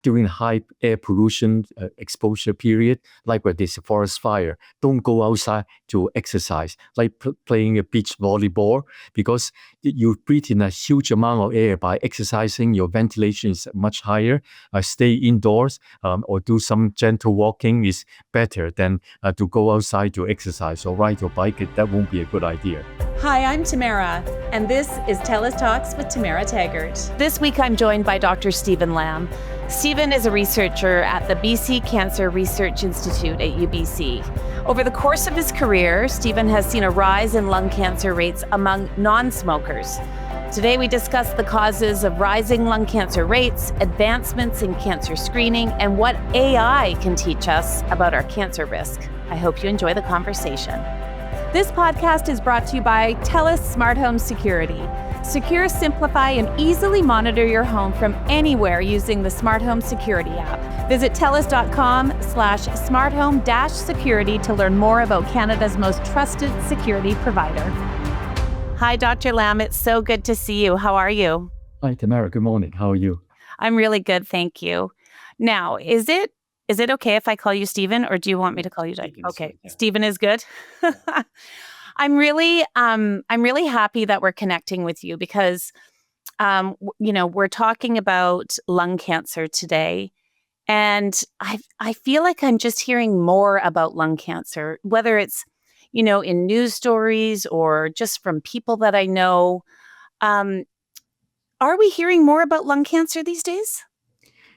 during high air pollution exposure period, like when there's a forest fire, don't go outside to exercise, like playing a beach volleyball, because you breathe in a huge amount of air. By exercising, your ventilation is much higher. Stay indoors or do some gentle walking is better than to go outside to exercise or ride your bike. That won't be a good idea. Hi, I'm Tamara, and this is TELUS Talks with Tamara Taggart. This week, I'm joined by Dr. Stephen Lamb. Stephen is a researcher at the BC Cancer Research Institute at UBC. Over the course of his career, Stephen has seen a rise in lung cancer rates among non-smokers. Today, we discuss the causes of rising lung cancer rates, advancements in cancer screening, and what AI can teach us about our cancer risk. I hope you enjoy the conversation. This podcast is brought to you by TELUS Smart Home Security. Secure, simplify, and easily monitor your home from anywhere using the Smart Home Security app. Visit TELUS.com/smarthome-security to learn more about Canada's most trusted security provider. Hi, Dr. Lamb. It's so good to see you. How are you? Hi, Tamara. Good morning. How are you? I'm really good, thank you. Now, is it okay if I call you Stephen, or do you want me to call you Doug? Okay, yeah. Stephen is good. I'm really happy that we're connecting with you because, we're talking about lung cancer today, and I feel like I'm just hearing more about lung cancer, whether it's, in news stories or just from people that I know. Are we hearing more about lung cancer these days?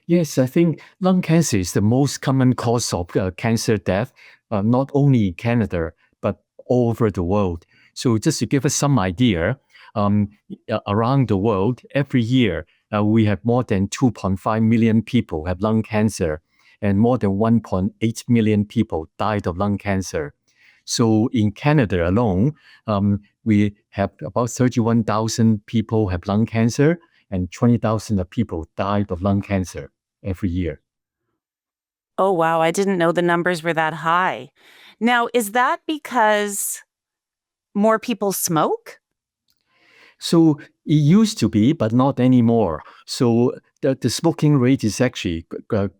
Yes, I think lung cancer is the most common cause of cancer death, not only in Canada, but all over the world. So just to give us some idea, around the world, every year, we have more than 2.5 million people have lung cancer, and more than 1.8 million people died of lung cancer. So in Canada alone, we have about 31,000 people have lung cancer, and 20,000 people died of lung cancer every year. Oh, wow. I didn't know the numbers were that high. Now, is that because more people smoke? So it used to be, but not anymore. So the smoking rate is actually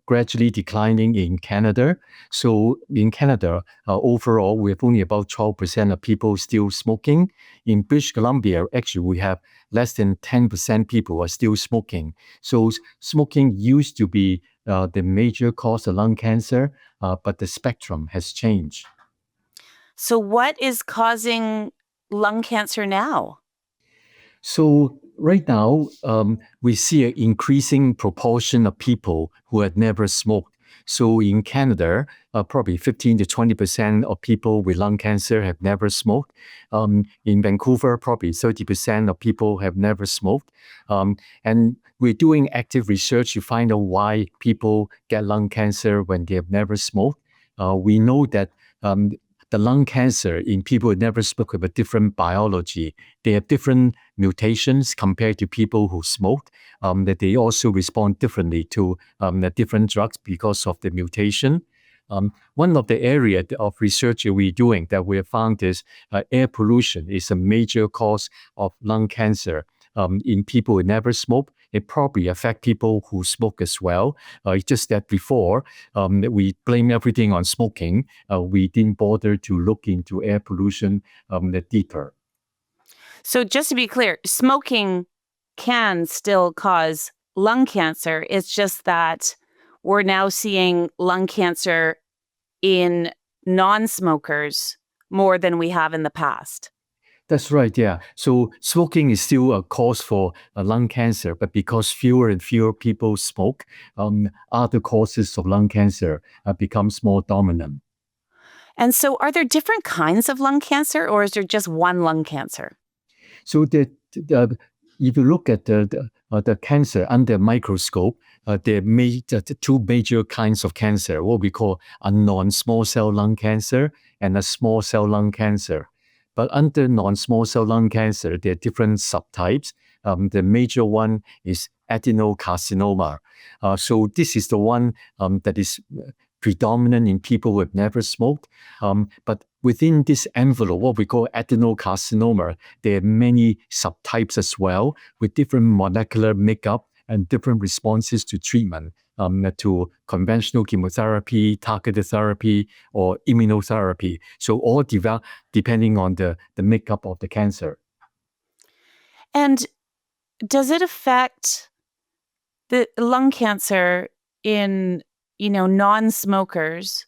gradually declining in Canada. So in Canada, overall, we have only about 12% of people still smoking. In British Columbia, actually, we have less than 10% people are still smoking. So smoking used to be the major cause of lung cancer, but the spectrum has changed. So what is causing lung cancer now? So right now, we see an increasing proportion of people who had never smoked. So in Canada, probably 15 to 20% of people with lung cancer have never smoked. In Vancouver, probably 30% of people have never smoked. And we're doing active research to find out why people get lung cancer when they have never smoked. We know that the lung cancer in people who never smoked have a different biology. They have different mutations compared to people who smoked, that they also respond differently to the different drugs because of the mutation. One of the areas of research that we're doing that we have found is air pollution is a major cause of lung cancer in people who never smoke. It probably affects people who smoke as well. It's just that before, we blame everything on smoking. We didn't bother to look into air pollution deeper. So just to be clear, smoking can still cause lung cancer. It's just that we're now seeing lung cancer in non-smokers more than we have in the past. That's right, yeah. So smoking is still a cause for lung cancer, but because fewer and fewer people smoke, other causes of lung cancer becomes more dominant. And so are there different kinds of lung cancer, or is there just one lung cancer? So if you look at the cancer under a microscope, there are two major kinds of cancer, what we call a non-small cell lung cancer and a small cell lung cancer. But under non-small cell lung cancer, there are different subtypes. The major one is adenocarcinoma. So this is the one that is predominant in people who have never smoked. But within this envelope, what we call adenocarcinoma, there are many subtypes as well with different molecular makeup and different responses to treatment. to conventional chemotherapy, targeted therapy, or immunotherapy. So all depending on the makeup of the cancer. And does it affect the lung cancer in, non-smokers?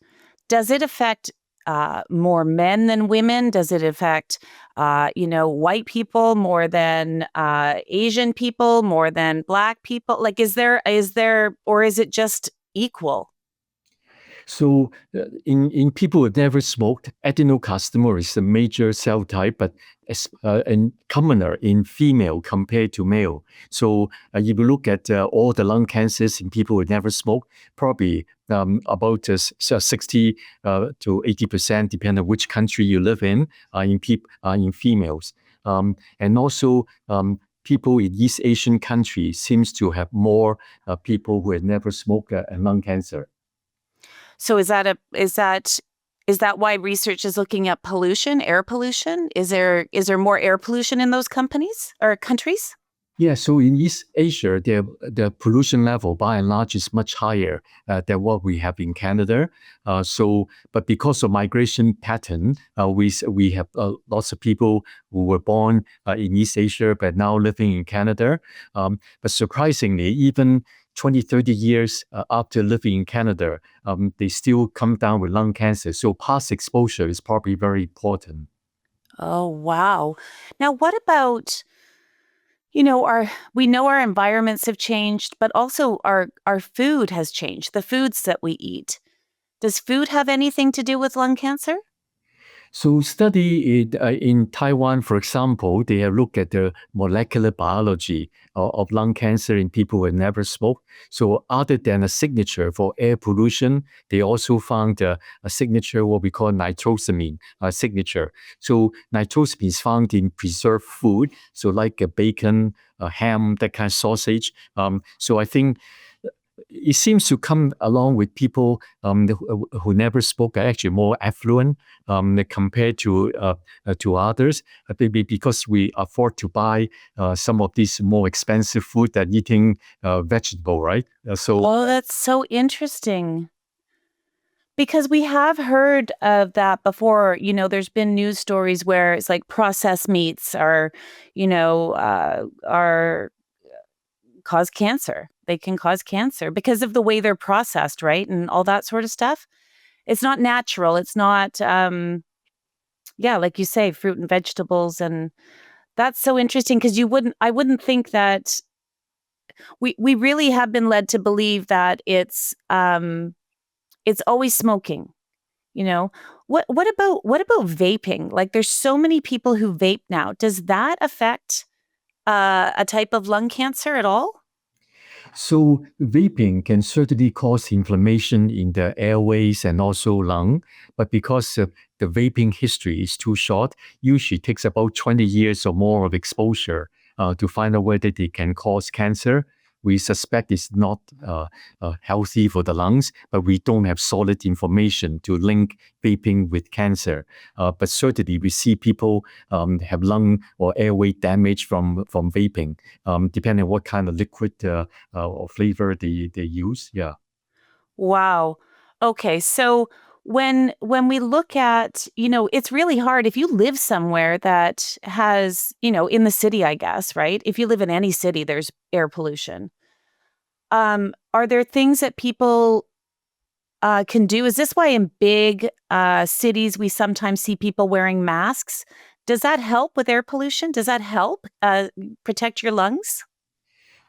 Does it affect more men than women? Does it affect, white people more than Asian people, more than Black people? Like, is there, or is it just equal? So in people who never smoked, adenocarcinoma is a major cell type, but and commoner in female compared to male. So if you look at all the lung cancers in people who never smoked, probably about 60 to 80%, depending on which country you live in, in females. And also people in East Asian countries seems to have more people who had never smoked and lung cancer. So is that why research is looking at pollution, air pollution? Is there more air pollution in those companies or countries? Yeah, so in East Asia, the pollution level by and large is much higher than what we have in Canada. But because of migration pattern, we have lots of people who were born in East Asia but now living in Canada. But surprisingly, even 20, 30 years after living in Canada, they still come down with lung cancer. So past exposure is probably very important. Oh, wow. Now, what about, we know our environments have changed, but also our food has changed, the foods that we eat. Does food have anything to do with lung cancer? So study it in Taiwan, for example, they have looked at the molecular biology of lung cancer in people who have never smoked. So other than a signature for air pollution, they also found a signature, what we call nitrosamine signature. So nitrosamine is found in preserved food, so like bacon, ham, that kind of sausage. So I think it seems to come along with people who never spoke, are actually more affluent compared to others, maybe because we afford to buy some of these more expensive food than eating vegetable, right? Oh, that's so interesting. Because we have heard of that before. There's been news stories where it's like processed meats are cause cancer. They can cause cancer because of the way they're processed, right? And all that sort of stuff. It's not natural. It's not, like you say, fruit and vegetables. And that's so interesting because I wouldn't think that we really have been led to believe that it's always smoking. What about vaping? Like, there's so many people who vape now. Does that affect a type of lung cancer at all? So vaping can certainly cause inflammation in the airways and also lung, but because the vaping history is too short, usually takes about 20 years or more of exposure to find out whether they can cause cancer. We suspect it's not healthy for the lungs, but we don't have solid information to link vaping with cancer. But certainly we see people have lung or airway damage from vaping, depending on what kind of liquid or flavor they use. Yeah. Wow. Okay, so when we look at, it's really hard if you live somewhere that has, in the city, I guess, right? If you live in any city, there's air pollution. Are there things that people can do? Is this why in big cities we sometimes see people wearing masks? Does that help with air pollution? Does that help protect your lungs?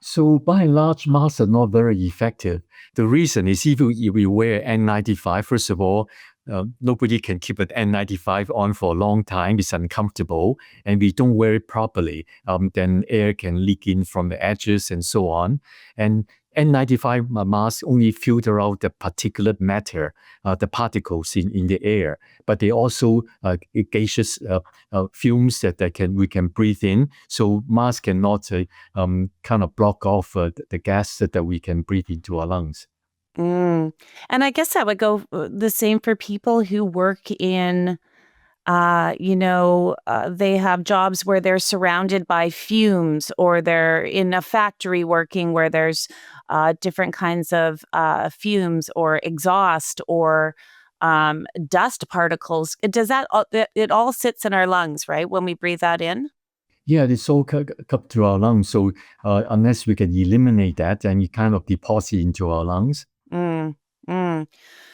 So by and large, masks are not very effective. The reason is even if we wear N95, first of all, nobody can keep an N95 on for a long time. It's uncomfortable, and we don't wear it properly. Then air can leak in from the edges and so on. And N95 masks only filter out the particulate matter, the particles in the air, but they also gaseous fumes that we can breathe in. So masks cannot kind of block off the gas that we can breathe into our lungs. Mm. And I guess that would go the same for people who work in They have jobs where they're surrounded by fumes, or they're in a factory working where there's different kinds of fumes or exhaust or dust particles. It all sits in our lungs, right? When we breathe that in. Yeah, it's all come through our lungs. So unless we can eliminate that, then it kind of deposit into our lungs. Mm, mm.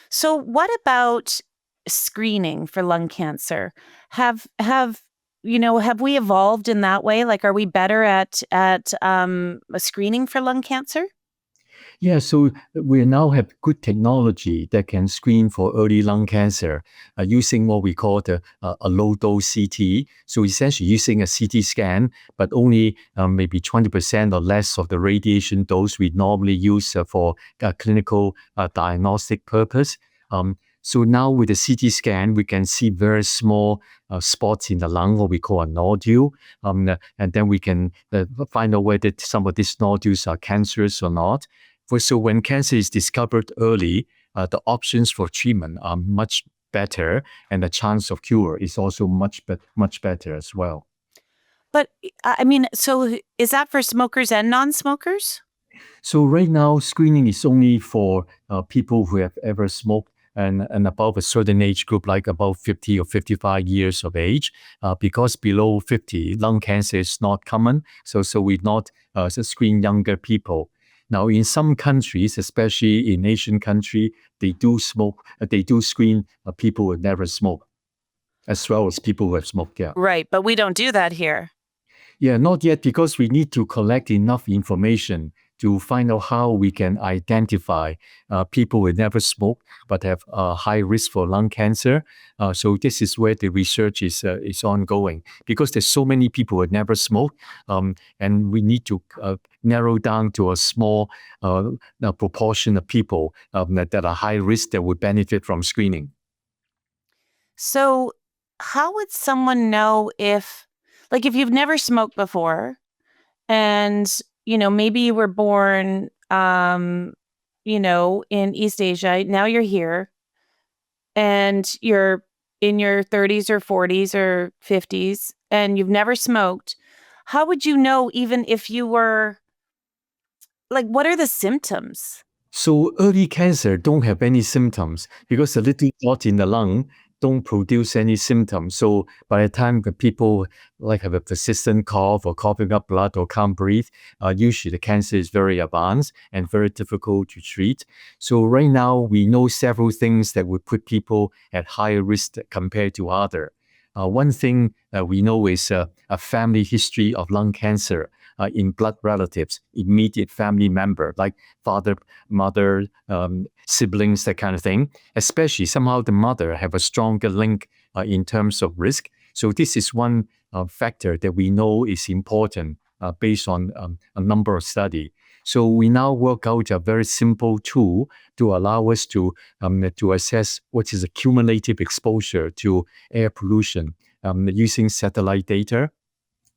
So what about screening for lung cancer? Have we evolved in that way? Like, are we better at screening for lung cancer? Yeah, so we now have good technology that can screen for early lung cancer using what we call a low dose CT. So essentially using a CT scan, but only maybe 20% or less of the radiation dose we normally use for clinical diagnostic purpose. So now with the CT scan, we can see very small spots in the lung, what we call a nodule, and then we can find out whether some of these nodules are cancerous or not. So when cancer is discovered early, the options for treatment are much better, and the chance of cure is also much better as well. But I mean, so is that for smokers and non-smokers? So right now, screening is only for people who have ever smoked and above a certain age group, like about 50 or 55 years of age, because below 50, lung cancer is not common. So we not screen younger people. Now, in some countries, especially in Asian country, they do smoke. They do screen people who never smoke, as well as people who have smoked. Yeah. Right, but we don't do that here. Yeah, not yet, because we need to collect enough information to find out how we can identify people who never smoked but have a high risk for lung cancer. So this is where the research is ongoing, because there's so many people who never smoked, and we need to narrow down to a small proportion of people that are high risk that would benefit from screening. So how would someone know if you've never smoked before, and maybe you were born in East Asia, now you're here and you're in your 30s or 40s or 50s and you've never smoked, how would you know, even if you were, like, what are the symptoms? So early cancer don't have any symptoms because the little clot in the lung don't produce any symptoms. So by the time the people like have a persistent cough or coughing up blood or can't breathe, usually the cancer is very advanced and very difficult to treat. So right now we know several things that would put people at higher risk compared to other. One thing we know is a family history of lung cancer in blood relatives, immediate family member, like father, mother, siblings, that kind of thing. Especially somehow the mother have a stronger link in terms of risk. So this is one factor that we know is important based on a number of studies. So we now work out a very simple tool to allow us to assess what is the cumulative exposure to air pollution using satellite data.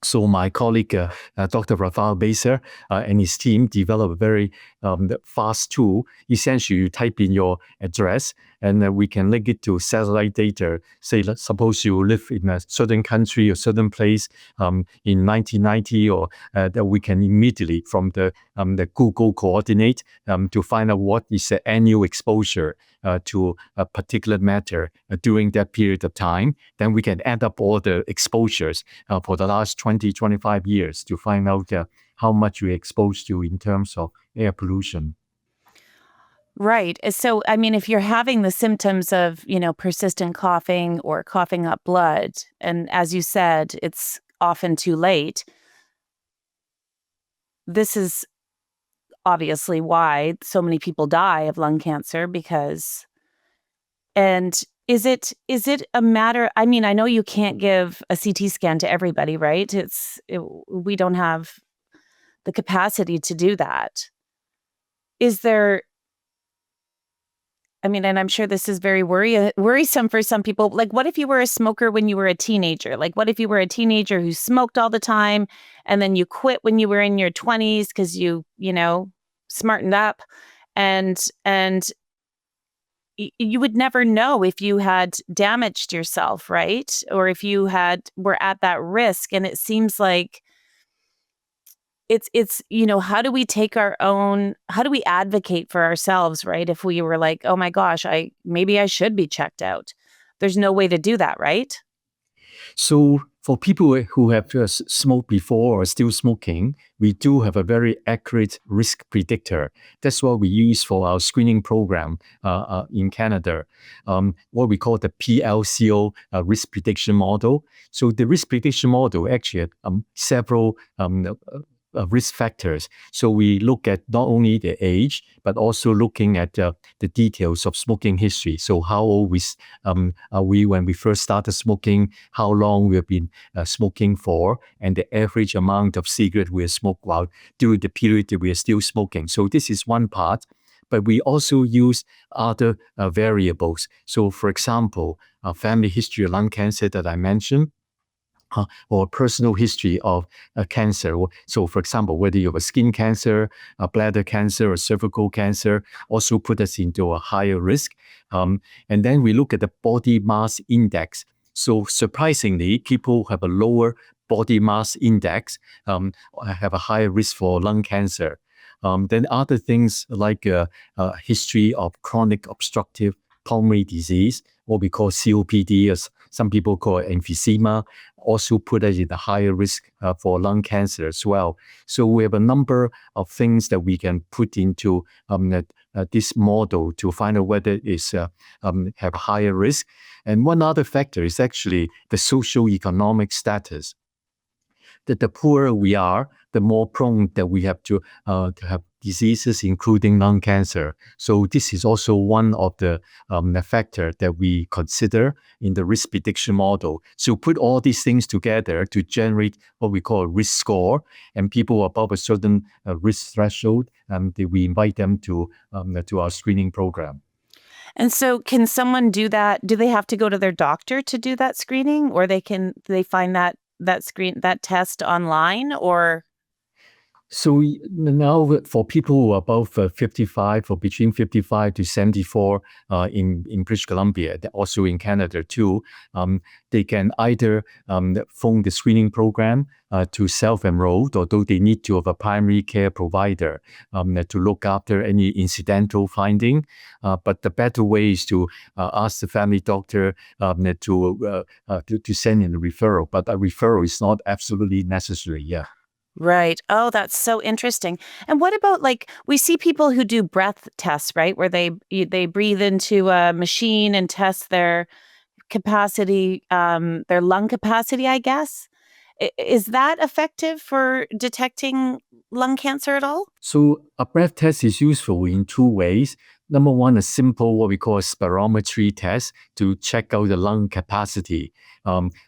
So my colleague, Dr. Rafael Becer, and his team developed a very fast tool. Essentially, you type in your address, and we can link it to satellite data. Say, suppose you live in a certain country or certain place in 1990, or that we can immediately from the Google coordinate to find out what is the annual exposure to a particular matter during that period of time. Then we can add up all the exposures for the last 20, 25 years to find out how much you're exposed to in terms of air pollution. Right. So, I mean, if you're having the symptoms of, persistent coughing or coughing up blood, and as you said, it's often too late, this is obviously why so many people die of lung cancer. And is it a matter, I mean, I know you can't give a CT scan to everybody, right? We don't have the capacity to do that. Is there, I mean, and I'm sure this is very worrisome for some people. Like, what if you were a smoker when you were a teenager? Like, what if you were a teenager who smoked all the time and then you quit when you were in your 20s because you smartened up, and you would never know if you had damaged yourself, right? Or if you were at that risk. And it seems like it's how do we how do we advocate for ourselves, right? If we were like, oh my gosh, maybe I should be checked out. There's no way to do that, right? So for people who have just smoked before or still smoking, we do have a very accurate risk predictor. That's what we use for our screening program in Canada, what we call the PLCO risk prediction model. So the risk prediction model actually had several risk factors. So we look at not only the age, but also looking at the details of smoking history. So how old are we when we first started smoking, how long we have been smoking for, and the average amount of cigarette we have smoked while during the period that we are still smoking. So this is one part. But we also use other variables. So for example, family history of lung cancer that I mentioned, or personal history of cancer. So, for example, whether you have a skin cancer, a bladder cancer, or cervical cancer, also put us into a higher risk. And then we look at the body mass index. So, surprisingly, people who have a lower body mass index have a higher risk for lung cancer. Then other things like history of chronic obstructive pulmonary disease, what we call COPD, as some people call it emphysema, also put us in a higher risk for lung cancer as well. So we have a number of things that we can put into this model to find out whether it's have higher risk. And one other factor is actually the socio-economic status. That the poorer we are, the more prone that we have to have diseases, including lung cancer. So this is also one of the factor that we consider in the risk prediction model. So put all these things together to generate what we call a risk score, and people above a certain risk threshold, we invite them to our screening program. And so can someone do that? Do they have to go to their doctor to do that screening, or do they find that test online, or? So now for people who are above 55 or between 55 to 74 in British Columbia, also in Canada too, they can either phone the screening program to self-enroll, although they need to have a primary care provider to look after any incidental finding. But the better way is to ask the family doctor to send in a referral. But a referral is not absolutely necessary, yeah. Right. Oh, that's so interesting. And what about, like, we see people who do breath tests, right? Where they breathe into a machine and test their capacity, their lung capacity, I guess. Is that effective for detecting lung cancer at all? So a breath test is useful in two ways. Number one, a simple what we call a spirometry test to check out the lung capacity.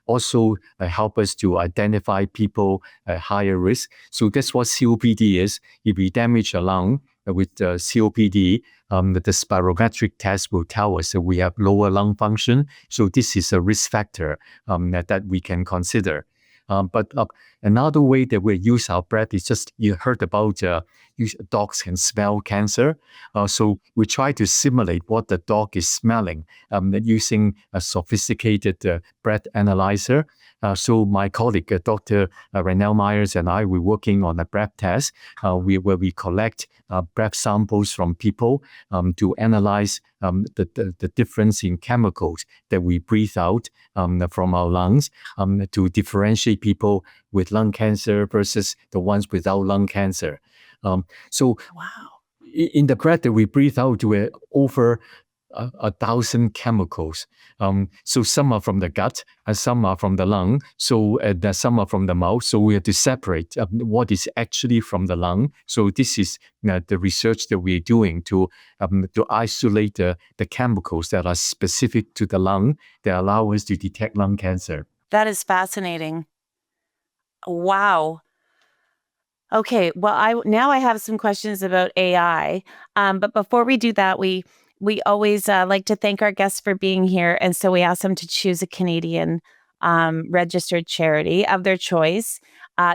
Also help us to identify people at higher risk. So that's what COPD is. If we damage a lung with COPD, the spirometric test will tell us that we have lower lung function. So this is a risk factor that we can consider. But another way that we use our breath is just, you heard about dogs can smell cancer. So we try to simulate what the dog is smelling using a sophisticated breath analyzer. So my colleague, Dr. Renell Myers, and I, we're working on a breath test where we collect breath samples from people to analyze the difference in chemicals that we breathe out from our lungs to differentiate people with lung cancer versus the ones without lung cancer. So Wow. in the breath that we breathe out, we're over 1,000 chemicals. So some are from the gut, and some are from the lung. So some are from the mouth. So we have to separate what is actually from the lung. So this is the research that we're doing to isolate the chemicals that are specific to the lung that allow us to detect lung cancer. That is fascinating. Wow. Okay, well, now I have some questions about AI. But before we do that, we always like to thank our guests for being here, and so we ask them to choose a Canadian registered charity of their choice.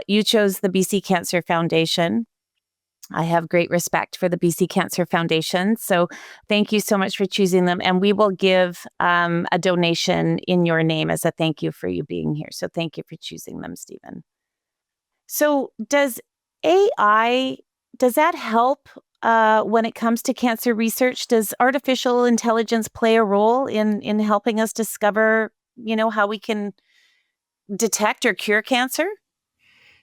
You chose the BC Cancer Foundation. I have great respect for the BC Cancer Foundation. So thank you so much for choosing them. And we will give a donation in your name as a thank you for you being here. So thank you for choosing them, Stephen. So does AI, does that help when it comes to cancer research? Does artificial intelligence play a role in helping us discover, how we can detect or cure cancer?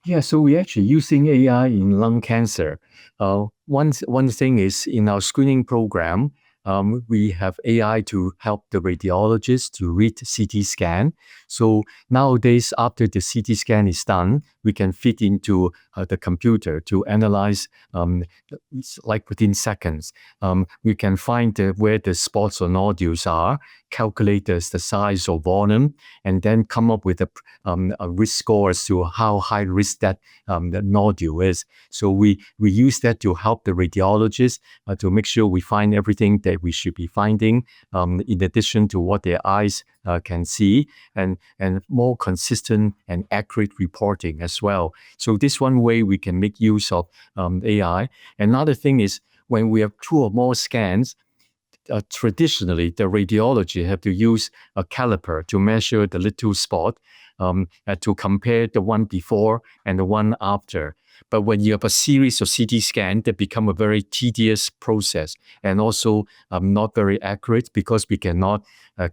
Yeah, so we're actually using AI in lung cancer. One thing is in our screening program, we have AI to help the radiologist to read CT scan. So nowadays, after the CT scan is done, we can fit into the computer to analyze, it's like within seconds. We can find where the spots or nodules are, calculate the size or volume, and then come up with a risk score as to how high risk that nodule is. So we use that to help the radiologist to make sure we find everything that we should be finding, in addition to what their eyes can see, and more consistent and accurate reporting as well. So this one way we can make use of AI. Another thing is when we have two or more scans, traditionally, the radiology have to use a caliper to measure the little spot, to compare the one before and the one after. But when you have a series of CT scans, that become a very tedious process and also not very accurate because we cannot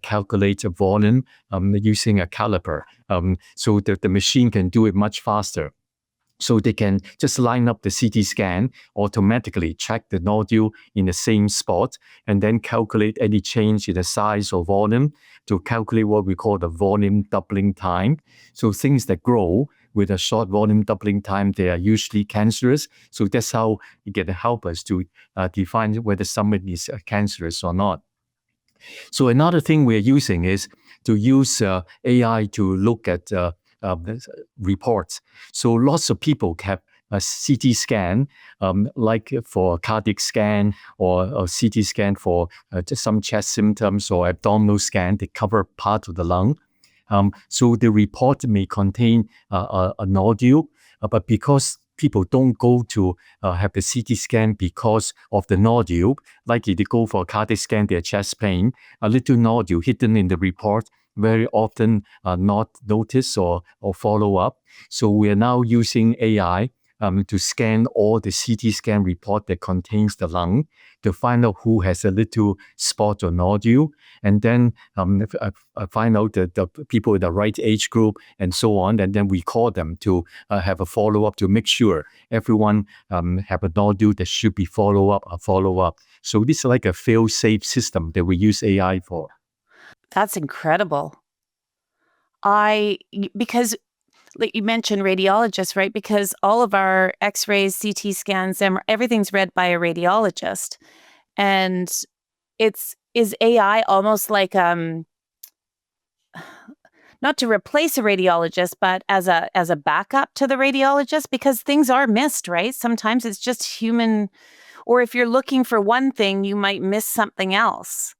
calculate a volume using a caliper. So the machine can do it much faster. So they can just line up the CT scan, automatically check the nodule in the same spot, and then calculate any change in the size or volume to calculate what we call the volume doubling time. So things that grow with a short volume doubling time, they are usually cancerous. So that's how it can help us to define whether someone is cancerous or not. So another thing we're using is to use AI to look at reports. So lots of people have a CT scan, like for a cardiac scan or a CT scan for just some chest symptoms or abdominal scan. They cover part of the lung. So the report may contain a nodule, but because people don't go to have the CT scan because of the nodule, like if they go for a cardiac scan, their chest pain, a little nodule hidden in the report very often not noticed or follow up. So we are now using AI to scan all the CT scan report that contains the lung to find out who has a little spot or nodule, and then find out the people in the right age group and so on, and then we call them to have a follow-up to make sure everyone have a nodule that should be follow-up. So this is like a fail-safe system that we use AI for. That's incredible. Because like you mentioned radiologists, right? Because all of our x-rays, CT scans, everything's read by a radiologist. And is AI almost like not to replace a radiologist, but as a backup to the radiologist, because things are missed, right? Sometimes it's just human, or if you're looking for one thing, you might miss something else.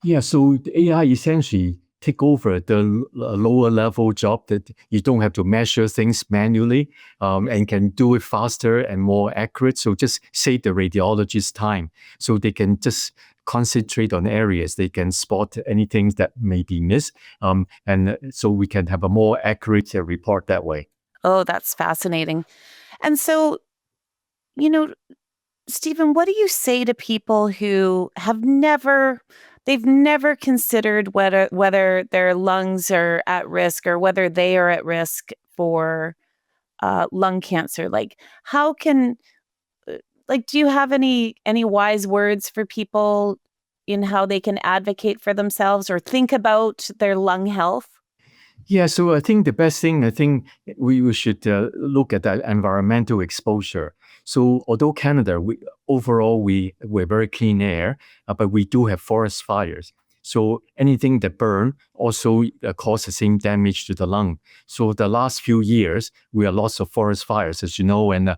Yeah, so the AI essentially take over the lower level job that you don't have to measure things manually, and can do it faster and more accurate. So just save the radiologist time. So they can just concentrate on areas they can spot anything that may be missed. And so we can have a more accurate report that way. Oh, that's fascinating. And so, you know, Stephen, what do you say to people who they've never considered whether their lungs are at risk or whether they are at risk for lung cancer? Like, how can do you have any wise words for people in how they can advocate for themselves or think about their lung health? Yeah, so I think the best thing, we should look at that environmental exposure. So although Canada, overall, we're very clean air, but we do have forest fires. So anything that burn also cause the same damage to the lung. So the last few years, we have lots of forest fires, as you know, and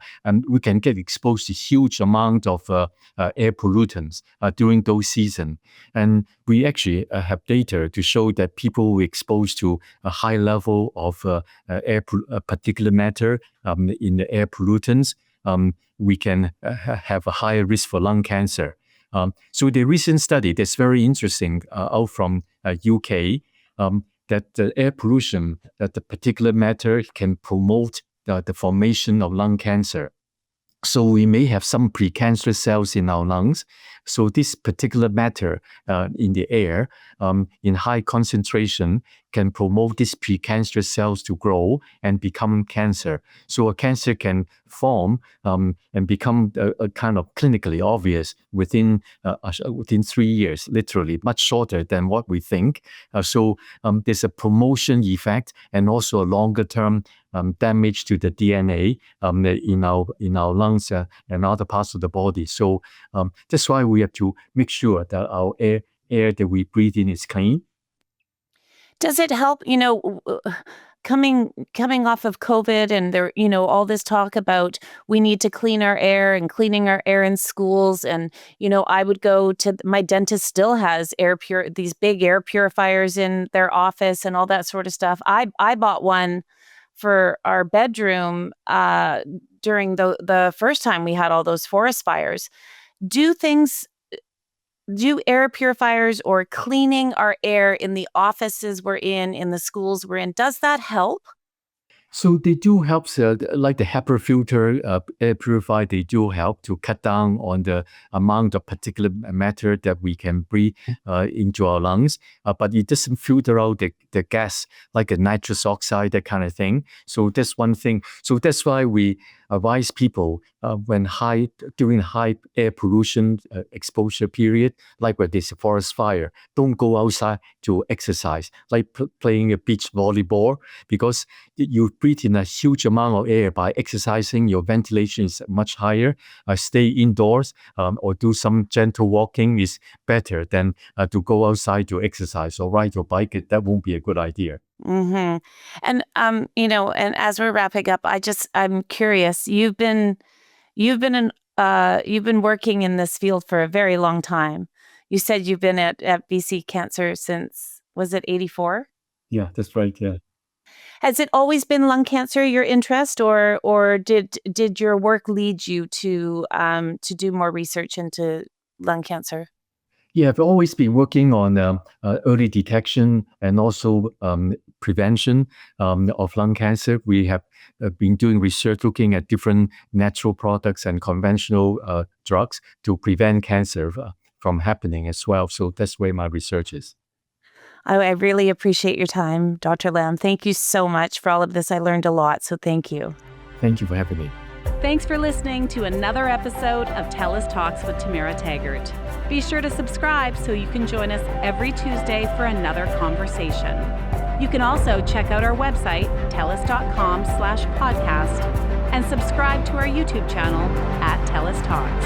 we can get exposed to huge amount of air pollutants during those seasons. And we actually have data to show that people who are exposed to a high level of particulate matter in the air pollutants we can have a higher risk for lung cancer. So the recent study that's very interesting out from UK, that the air pollution, that the particulate matter can promote the formation of lung cancer. So we may have some precancerous cells in our lungs. So this particular matter in the air in high concentration can promote these precancerous cells to grow and become cancer. So a cancer can form and become a kind of clinically obvious within 3 years, literally much shorter than what we think. So there's a promotion effect and also a longer term damage to the DNA in our lungs and other parts of the body. So that's why we have to make sure that our air that we breathe in is clean. Does it help, coming off of COVID and there, all this talk about we need to clean our air and cleaning our air in schools. And, I would go to my dentist still has these big air purifiers in their office and all that sort of stuff. I bought one for our bedroom during the first time we had all those forest fires. Do air purifiers or cleaning our air in the offices we're in the schools we're in, does that help? So they do help, like the HEPA filter air purifier, they do help to cut down on the amount of particulate matter that we can breathe into our lungs. But it doesn't filter out the gas, like a nitrous oxide, that kind of thing. So that's one thing. So that's why we advise people during high air pollution exposure period, like where there's a forest fire, don't go outside to exercise, like playing a beach volleyball, because you breathe in a huge amount of air. By exercising, your ventilation is much higher. Stay indoors or do some gentle walking is better than to go outside to exercise or ride your bike. That won't be a good idea. Mm-hmm. And and as we're wrapping up, I'm curious. You've been working in this field for a very long time. You said you've been at BC Cancer since, was it 84? Yeah, that's right. Yeah. Has it always been lung cancer your interest, or did your work lead you to do more research into lung cancer? Yeah, I've always been working on early detection and also prevention of lung cancer. We have been doing research looking at different natural products and conventional drugs to prevent cancer from happening as well. So that's where my research is. I really appreciate your time, Dr. Lam. Thank you so much for all of this. I learned a lot, so thank you. Thank you for having me. Thanks for listening to another episode of TELUS Talks with Tamara Taggart. Be sure to subscribe so you can join us every Tuesday for another conversation. You can also check out our website, telus.com/podcast, and subscribe to our YouTube channel at TELUS Talks.